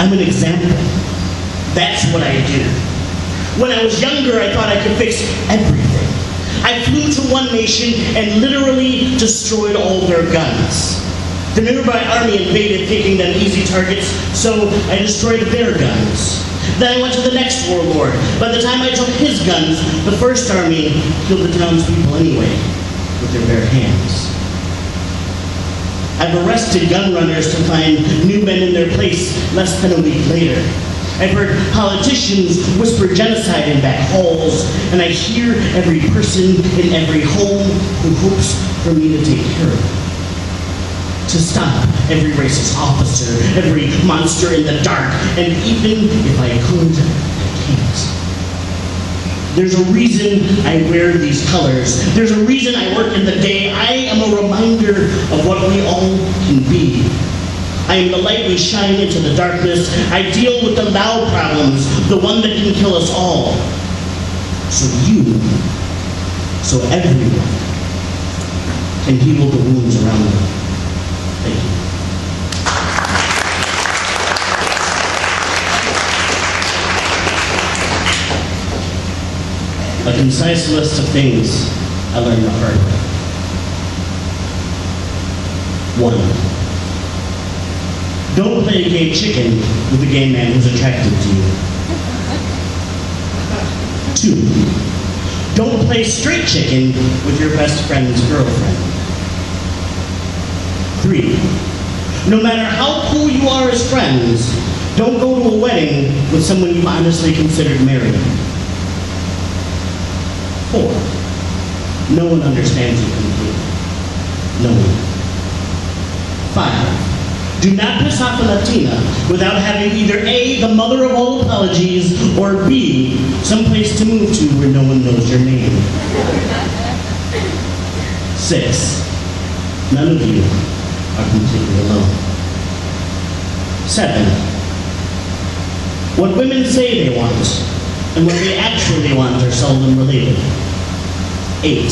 I'm an example. That's what I do. When I was younger, I thought I could fix everything. I flew to one nation and literally destroyed all their guns. The nearby army invaded, thinking them easy targets, so I destroyed their guns. Then I went to the next warlord. By the time I took his guns, the first army killed the townspeople anyway, with their bare hands. I've arrested gun runners to find new men in their place less than a week later. I've heard politicians whisper genocide in back halls, and I hear every person in every home who hopes for me to take care of them. To stop every racist officer, every monster in the dark, and even if I could, I can't. There's a reason I wear these colors. There's a reason I work in the day. I am a reminder of what we all can be. I am the light we shine into the darkness. I deal with the loud problems, the one that can kill us all. So everyone can heal the wounds around them. Thank you. A concise list of things I learned the hard way. 1. Don't play a gay chicken with a gay man who's attracted to you. 2. Don't play straight chicken with your best friend's girlfriend. 3. No matter how cool you are as friends, don't go to a wedding with someone you honestly considered marrying. 4. No one understands you completely. No one. 5. Do not piss off a Latina without having either A, the mother of all apologies, or B, someplace to move to where no one knows your name. 6. None of you are completely alone. 7. What women say they want and what they actually want are seldom related. 8.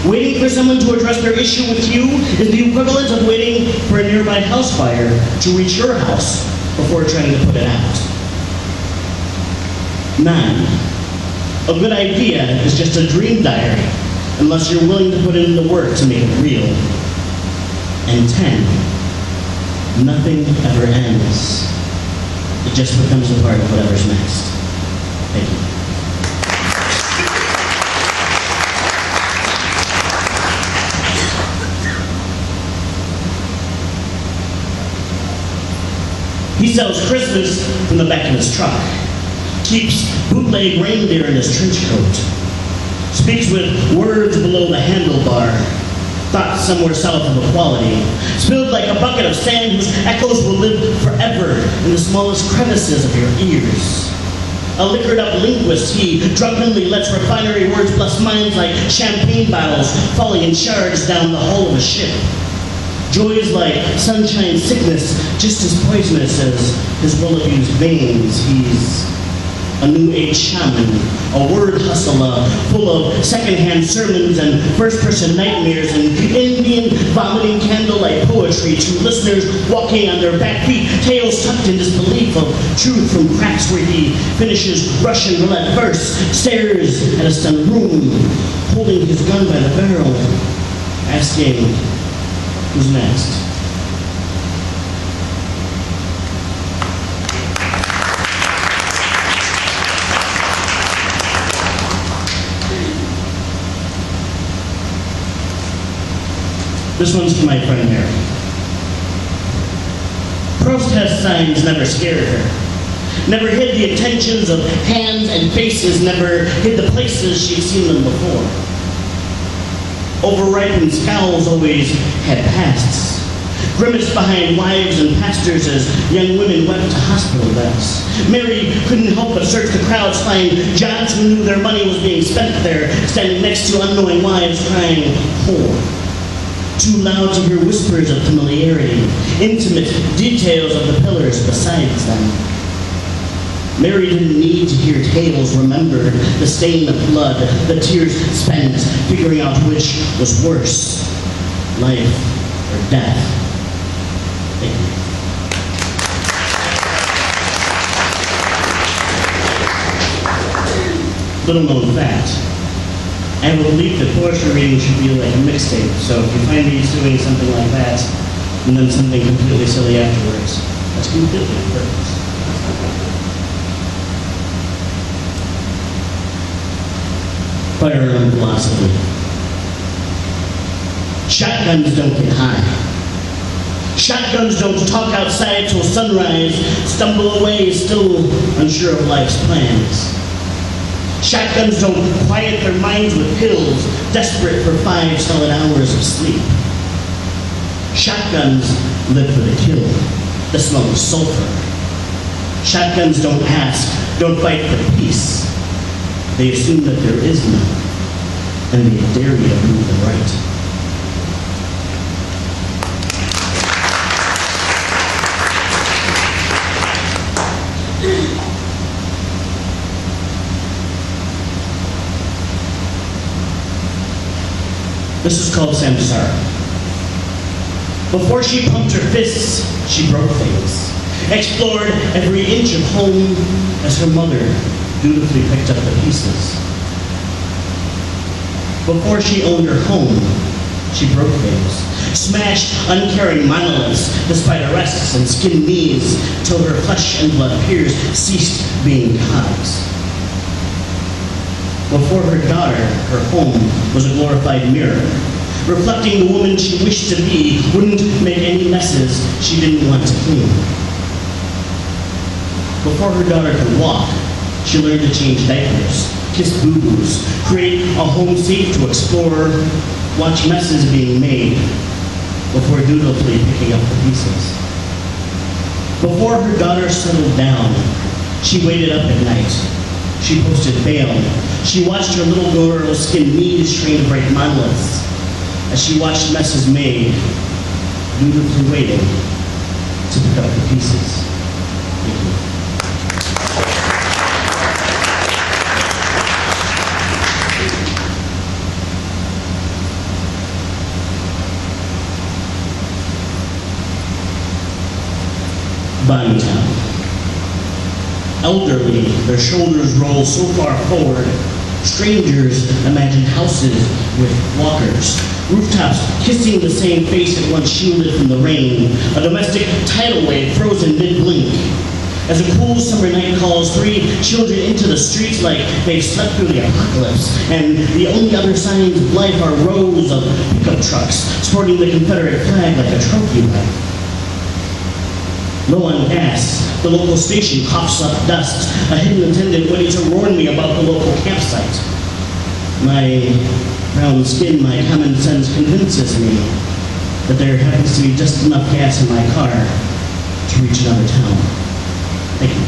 Waiting for someone to address their issue with you is the equivalent of waiting for a nearby house fire to reach your house before trying to put it out. 9. A good idea is just a dream diary unless you're willing to put in the work to make it real. And 10. Nothing ever ends. It just becomes a part of whatever's next. Thank you. He sells Christmas from the back of his truck, keeps bootleg reindeer in his trench coat, speaks with words below the handlebar, thoughts somewhere south of equality, spilled like a bucket of sand whose echoes will live forever in the smallest crevices of your ears. A liquored up linguist, he drunkenly lets refinery words plus minds like champagne bottles falling in shards down the hull of a ship. Joys like sunshine sickness, just as poisonous as his well-abused veins. He's a new age shaman, a word hustler, full of secondhand sermons and first-person nightmares and Indian vomiting candlelight poetry to listeners walking on their back feet, tails tucked in disbelief of truth from cracks where he finishes Russian roulette verse, stares at a stunned room, holding his gun by the barrel, asking, who's next? This one's for my friend Mary. Protest signs never scared her. Never hid the attentions of hands and faces, never hid the places she'd seen them before. Overripened scowls always had pasts, grimaced behind wives and pastors as young women wept to hospital beds. Mary couldn't help but search the crowds, find Johns who knew their money was being spent there, standing next to unknowing wives crying, poor. Too loud to hear whispers of familiarity, intimate details of the pillars besides them. Mary didn't need to hear tales remembered, the stain of blood, the tears spent, figuring out which was worse, life or death. Thank you. little known fact. I have a belief that poetry reading should be like a mixtape. So if you find me doing something like that, and then something completely silly afterwards, that's completely on purpose. Firearm philosophy. Shotguns don't get high. Shotguns don't talk outside till sunrise, stumble away still unsure of life's plans. Shotguns don't quiet their minds with pills, desperate for 5 solid hours of sleep. Shotguns live for the kill, the smell of sulfur. Shotguns don't ask, don't fight for peace. They assume that there is none, and they dare you to move them right. This is called samsara. Before she pumped her fists, she broke things, explored every inch of home as her mother dutifully picked up the pieces. Before she owned her home, she broke things, smashed uncaring monoliths despite arrests and skinned knees till her flesh and blood peers ceased being cogs. Before her daughter, her home was a glorified mirror, reflecting the woman she wished to be, wouldn't make any messes she didn't want to clean. Before her daughter could walk, she learned to change diapers, kiss boo-boos, create a home safe to explore, watch messes being made, before dutifully picking up the pieces. Before her daughter settled down, she waited up at night. She posted bail. She watched her little girl's skin knees train to break monoliths. As she watched messes made, dutifully waiting to pick up the pieces. Thank you. Town. Elderly, their shoulders roll so far forward. Strangers imagine houses with walkers. Rooftops kissing the same face at once shielded from the rain. A domestic tidal wave frozen mid-blink. As a cool summer night calls 3 children into the streets like they've slept through the apocalypse, and the only other signs of life are rows of pickup trucks sporting the Confederate flag like a trophy wife. Low on gas, the local station coughs up dust, a hidden attendant waiting to warn me about the local campsite. My brown skin, my common sense convinces me that there happens to be just enough gas in my car to reach another town. Thank you.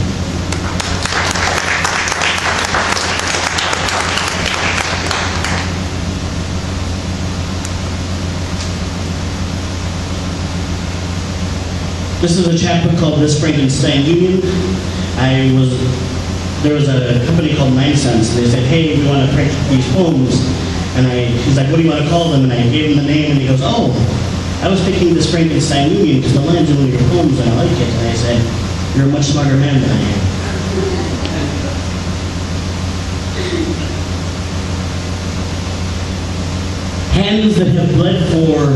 This is a chapbook called This Frankenstein Union. There was a company called 9 Cents, and they said, hey, we want to print these poems. And he's like, what do you want to call them? And I gave him the name, and he goes, oh, I was picking This Frankenstein Union because the line's in one of your poems, and I like it. And I said, you're a much smarter man than I am. Hands that have bled for,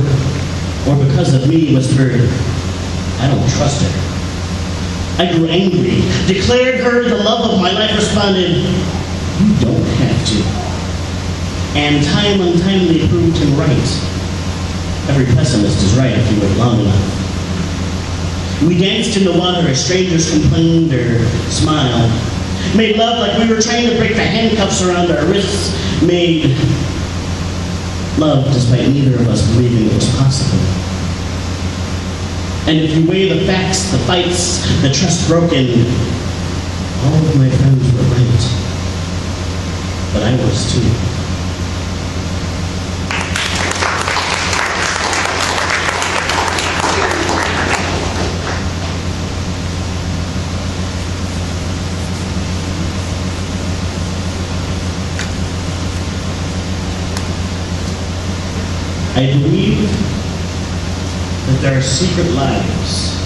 or because of me, whispered, I don't trust her. I grew angry, declared her the love of my life, responded, you don't have to. And time untimely proved him right. Every pessimist is right if you wait long enough. We danced in the water as strangers complained or smiled. Made love like we were trying to break the handcuffs around our wrists. Made love despite neither of us believing it was possible. And if you weigh the facts, the fights, the trust broken, all of my friends were right. But I was too. I believe that there are secret lives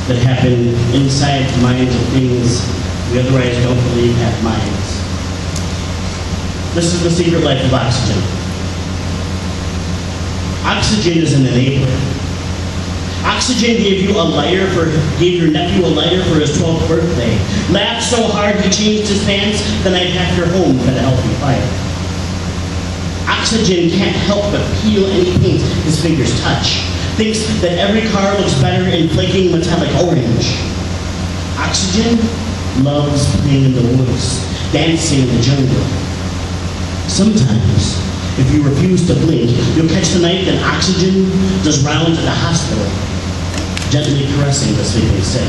that happen inside the minds of things we otherwise don't believe have minds. This is the secret life of oxygen. Oxygen is an enabler. Oxygen gave your nephew a lighter for his 12th birthday. Laughed so hard he changed his pants the night after home for the healthy fire. Oxygen can't help but peel any paint his fingers touch. Thinks that every car looks better in flaking metallic orange. Oxygen loves playing in the woods, dancing in the jungle. Sometimes, if you refuse to blink, you'll catch the night that Oxygen does rounds at the hospital, gently caressing the sleeping sick.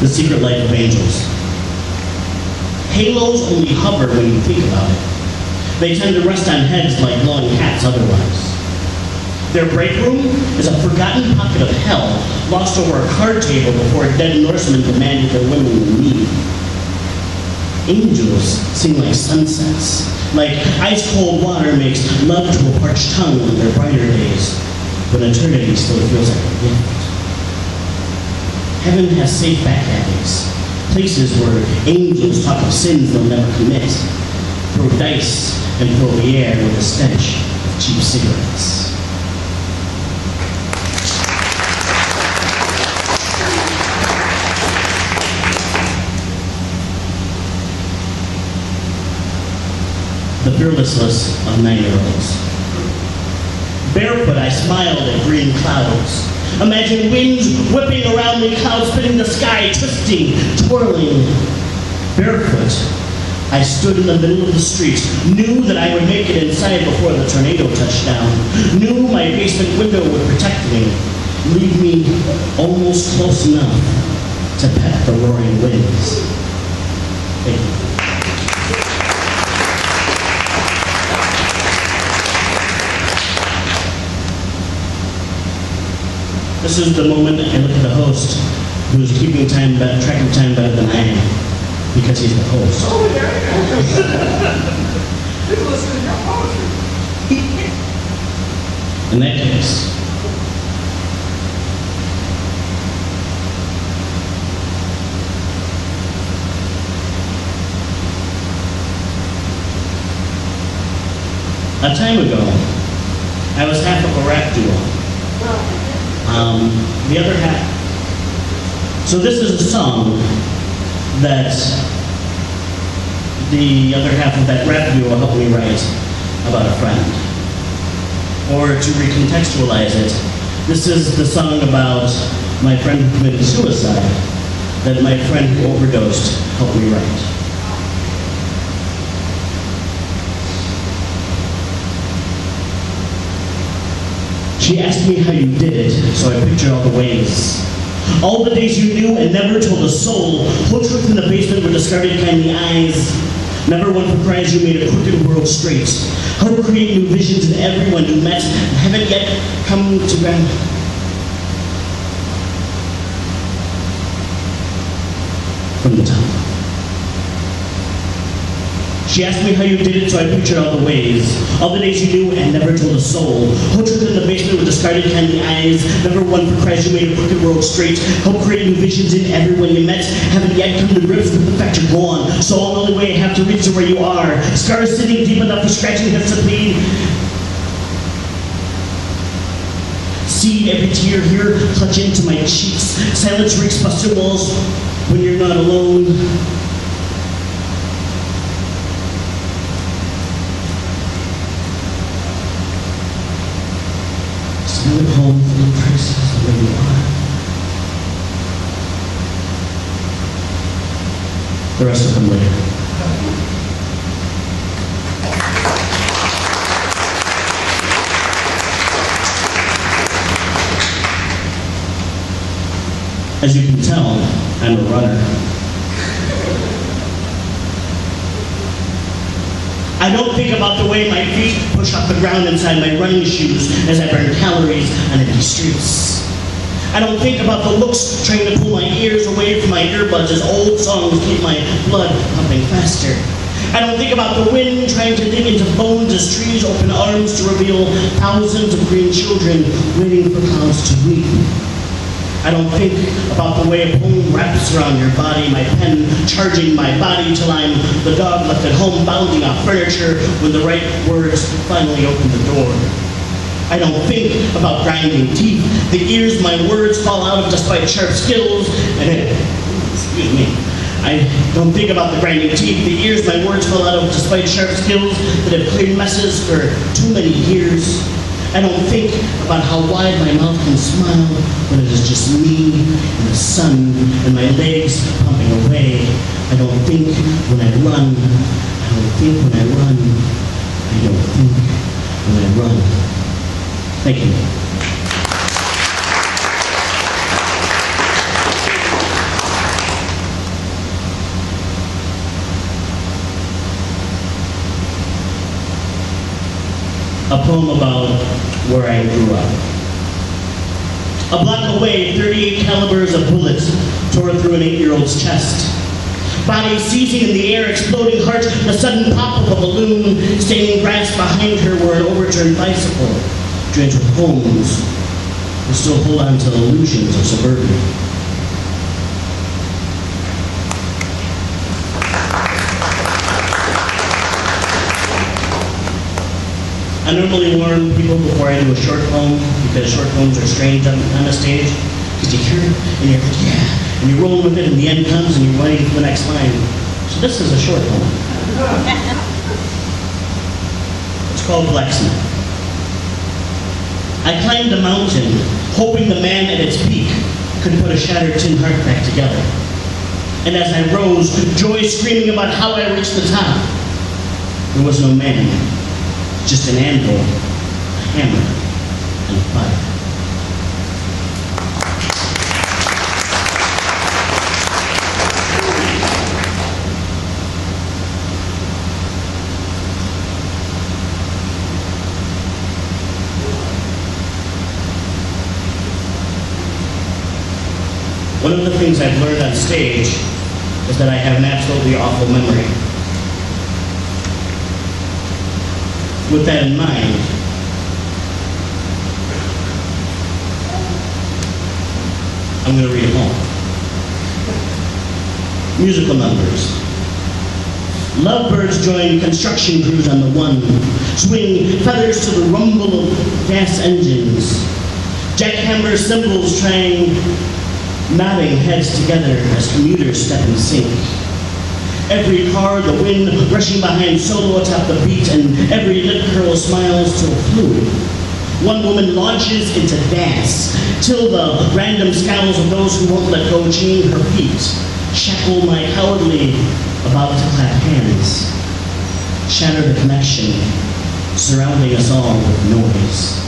The secret life of angels. Halos only hover when you think about it. They tend to rest on heads like glowing hats otherwise. Their break room is a forgotten pocket of hell, lost over a card table before dead Norsemen demanded their women in need. Angels sing like sunsets, like ice-cold water makes love to a parched tongue on their brighter days, but eternity still feels like a gift. Heaven has safe back alleys, places where angels talk of sins they'll never commit, throw dice and fill the air with the stench of cheap cigarettes. The fearlessness of 9-year-olds. Barefoot, I smiled at green clouds. Imagine winds whipping around me, clouds spinning the sky, twisting, twirling. Barefoot, I stood in the middle of the street, knew that I would make it inside before the tornado touched down, knew my basement window would protect me, leave me almost close enough to pet the roaring winds. Thank you. This is the moment I look at the host, who is keeping track of time better than I am, because he's the host. Oh, there you go. He's listening to your poetry. In that case, a time ago, I was half of a rap duo. The other half. So this is a song that the other half of that rap duo helped me write about a friend. Or to recontextualize it, this is the song about my friend who committed suicide that my friend who overdosed helped me write. She asked me how you did it, so I pictured all the ways. All the days you knew and never told a soul. Whole truth in the basement with discarded kindly eyes. Never one for cries you made a crooked world straight. How to create new visions in everyone you met and haven't yet come to ground. From the top. She asked me how you did it, so I pictured all the ways. All the days you knew and never told a soul. Whole truth in the basement with discarded kindly eyes. Never one for cries you made a crooked world straight. Help create new visions in everyone you met. Haven't yet come to grips with the fact you're gone. So all the only way I have to reach to where you are. Scars sitting deep enough for scratching heads to bleed. See every tear here clutch into my cheeks. Silence reeks past your walls when you're not alone. Send it home from the traces where you are. The rest will come later. As you can tell, I'm a runner. I don't think about the way my feet push up the ground inside my running shoes as I burn calories on empty streets. I don't think about the looks trying to pull my ears away from my earbuds as old songs keep my blood pumping faster. I don't think about the wind trying to dig into bones as trees open arms to reveal thousands of green children waiting for clouds to weep. I don't think about the way a poem wraps around your body, my pen charging my body till I'm the dog left at home bounding off furniture when the right words finally open the door. I don't think about grinding teeth, the ears my words fall out of despite sharp skills, excuse me. I don't think about the grinding teeth, the ears my words fall out of despite sharp skills that have cleared messes for too many years. I don't think about how wide my mouth can smile when it is just me and the sun and my legs pumping away. I don't think when I run. I don't think when I run. I don't think when I run. Thank you. A poem about where I grew up. A block away, 38 calibers of bullets tore through an 8-year-old's chest. Body seizing in the air, exploding heart, the sudden pop of a balloon, staining grass behind her were an overturned bicycle, drenched with homes who still hold on to the illusions of suburbia. I normally warn people before I do a short poem because short poems are strange on a stage. Because you hear it and you're like, yeah, and you're rolling with it and the end comes and you're waiting for the next line. So this is a short poem. It's called Blacksmith. I climbed a mountain, hoping the man at its peak could put a shattered tin heart back together. And as I rose, joy screaming about how I reached the top, there was no man. Just an anvil, a hammer, and fire. One of the things I've learned on stage is that I have an absolutely awful memory. With that in mind, I'm going to read a poem. Musical numbers. Lovebirds join construction crews on the one, swing feathers to the rumble of gas engines. Jackhammer cymbals trying, nodding heads together as commuters step in sync. Every car, the wind rushing behind solo atop the beat, and every lip curl smiles till fluid. One woman launches into dance, till the random scowls of those who won't let go chain her feet, shackle my cowardly about to clap hands, shatter the connection, surrounding us all with noise.